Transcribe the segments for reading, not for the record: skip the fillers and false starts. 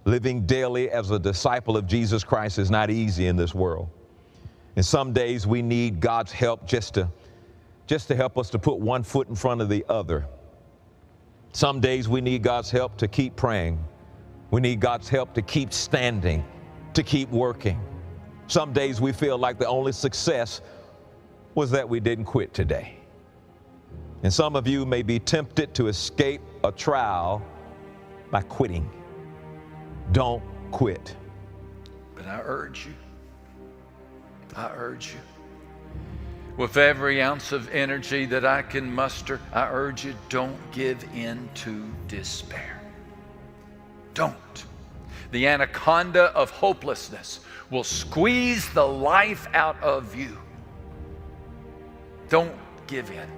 Living daily as a disciple of Jesus Christ is not easy in this world. And some days we need God's help just to help us to put one foot in front of the other. Some days we need God's help to keep praying. We need God's help to keep standing, to keep working. Some days we feel like the only success was that we didn't quit today. And some of you may be tempted to escape a trial by quitting. Don't quit. But I urge you, with every ounce of energy that I can muster, I urge you, don't give in to despair. Don't. The anaconda of hopelessness will squeeze the life out of you. Don't give in.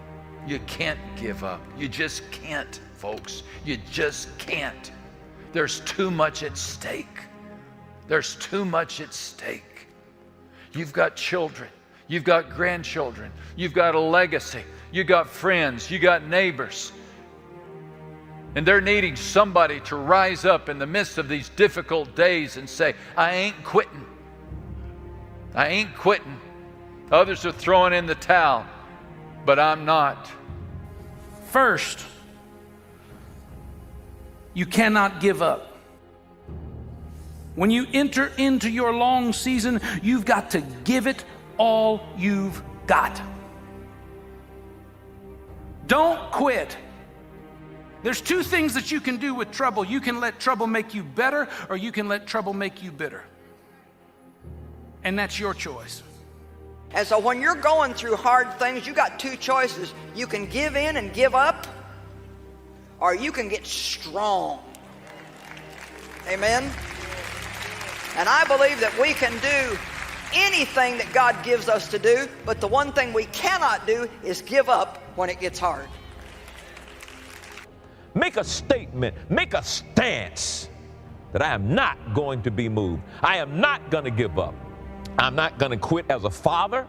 You can't give up. You just can't, folks. You just can't. There's too much at stake. There's too much at stake. You've got children. You've got grandchildren. You've got a legacy. You've got friends. You've got neighbors. And they're needing somebody to rise up in the midst of these difficult days and say, I ain't quitting. I ain't quitting. Others are throwing in the towel, but I'm not. First, you cannot give up. When you enter into your long season, you've got to give it all you've got. Don't quit. There's two things that you can do with trouble. You can let trouble make you better, or you can let trouble make you bitter. And that's your choice. And so when you're going through hard things, you got two choices. You can give in and give up, or you can get strong. Amen? And I believe that we can do anything that God gives us to do, but the one thing we cannot do is give up when it gets hard. Make a statement, make a stance that I am not going to be moved. I am not going to give up. I'm not going to quit as a father.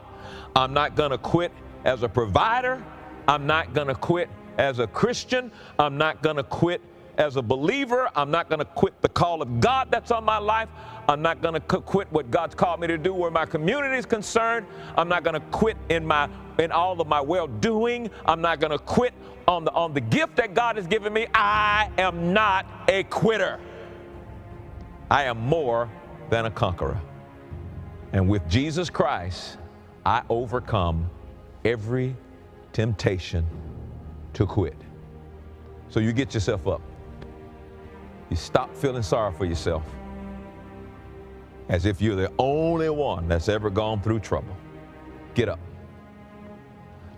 I'm not going to quit as a provider. I'm not going to quit as a Christian. I'm not going to quit as a believer. I'm not going to quit the call of God that's on my life. I'm not going to quit what God's called me to do where my community is concerned. I'm not going to quit in all of my well-doing. I'm not going to quit on the gift that God has given me. I am not a quitter. I am more than a conqueror. And with Jesus Christ, I overcome every temptation to quit. So you get yourself up. You stop feeling sorry for yourself as if you're the only one that's ever gone through trouble. Get up.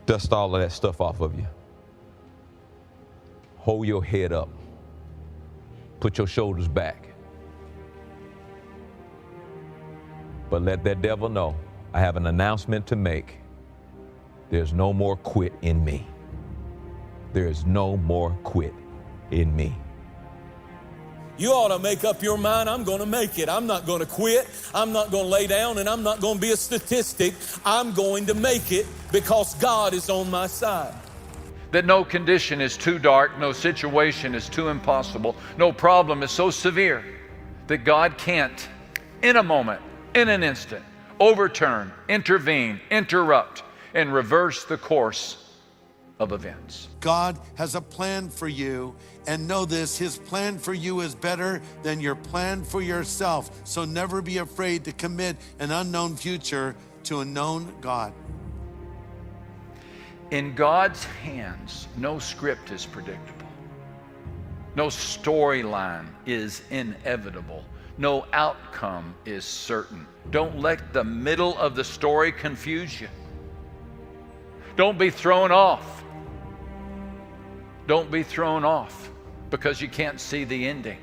Dust all of that stuff off of you. Hold your head up. Put your shoulders back. But let that devil know, I have an announcement to make. There's no more quit in me. There is no more quit in me. You ought to make up your mind, I'm going to make it. I'm not going to quit. I'm not going to lay down, and I'm not going to be a statistic. I'm going to make it because God is on my side. That no condition is too dark, no situation is too impossible, no problem is so severe that God can't, in a moment, in an instant, overturn, intervene, interrupt, and reverse the course of events. God has a plan for you, and know this, His plan for you is better than your plan for yourself. So never be afraid to commit an unknown future to a known God. In God's hands, no script is predictable. No storyline is inevitable. No outcome is certain. Don't let the middle of the story confuse you. Don't be thrown off. Don't be thrown off because you can't see the ending.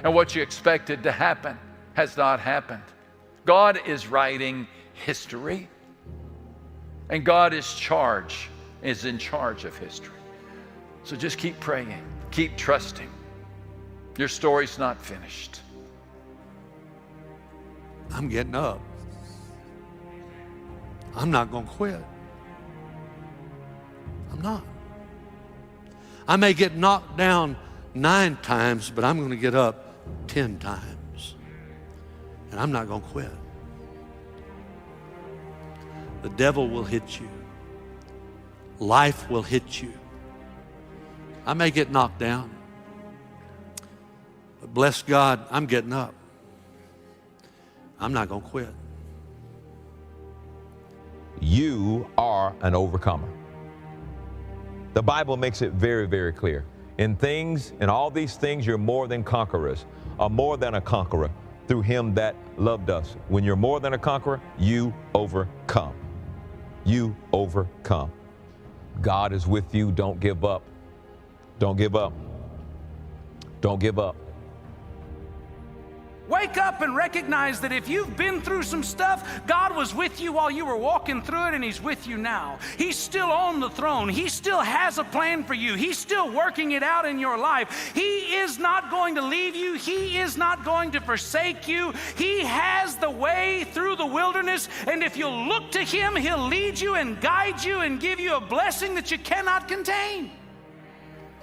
And what you expected to happen has not happened. God is writing history. And God is in charge of history. So just keep praying, keep trusting. Your story's not finished. I'm getting up. I'm not going to quit. I'm not. I may get knocked down 9 times, but I'm going to get up 10 times. And I'm not going to quit. The devil will hit you. Life will hit you. I may get knocked down. But bless God, I'm getting up. I'm not going to quit. You are an overcomer. The Bible makes it very, very clear. In all these things, you're more than conquerors, or more than a conqueror through him that loved us. When you're more than a conqueror, you overcome. You overcome. God is with you. Don't give up. Don't give up. Don't give up. Wake up and recognize that if you've been through some stuff, God was with you while you were walking through it, and He's with you now. He's still on the throne. He still has a plan for you. He's still working it out in your life. He is not going to leave you. He is not going to forsake you. He has the way through the wilderness, and if you'll look to Him, He'll lead you and guide you and give you a blessing that you cannot contain.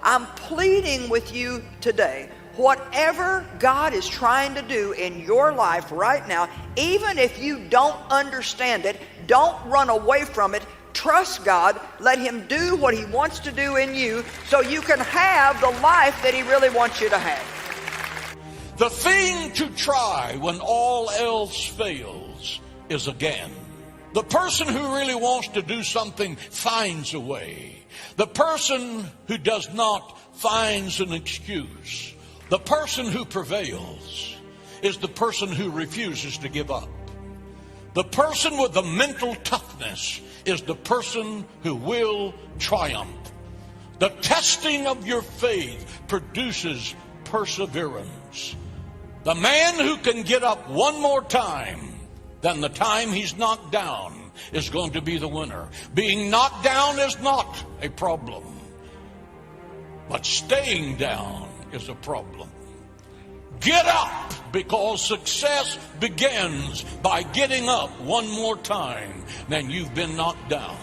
I'm pleading with you today. Whatever God is trying to do in your life right now, even if you don't understand it, don't run away from it. Trust God. Let Him do what He wants to do in you so you can have the life that He really wants you to have. The thing to try when all else fails is again. The person who really wants to do something finds a way. The person who does not finds an excuse. The person who prevails is the person who refuses to give up. The person with the mental toughness is the person who will triumph. The testing of your faith produces perseverance. The man who can get up one more time than the time he's knocked down is going to be the winner. Being knocked down is not a problem, but staying down is a problem. Get up, because success begins by getting up one more time than you've been knocked down.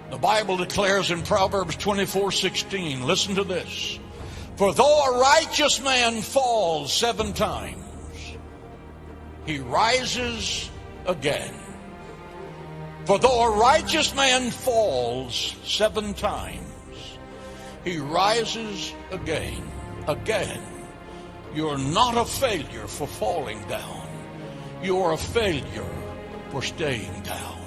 The Bible declares in Proverbs 24:16, listen to this. For though a righteous man falls 7 times, he rises again. For though a righteous man falls 7 times, he rises again. Again. You're not a failure for falling down. You're a failure for staying down.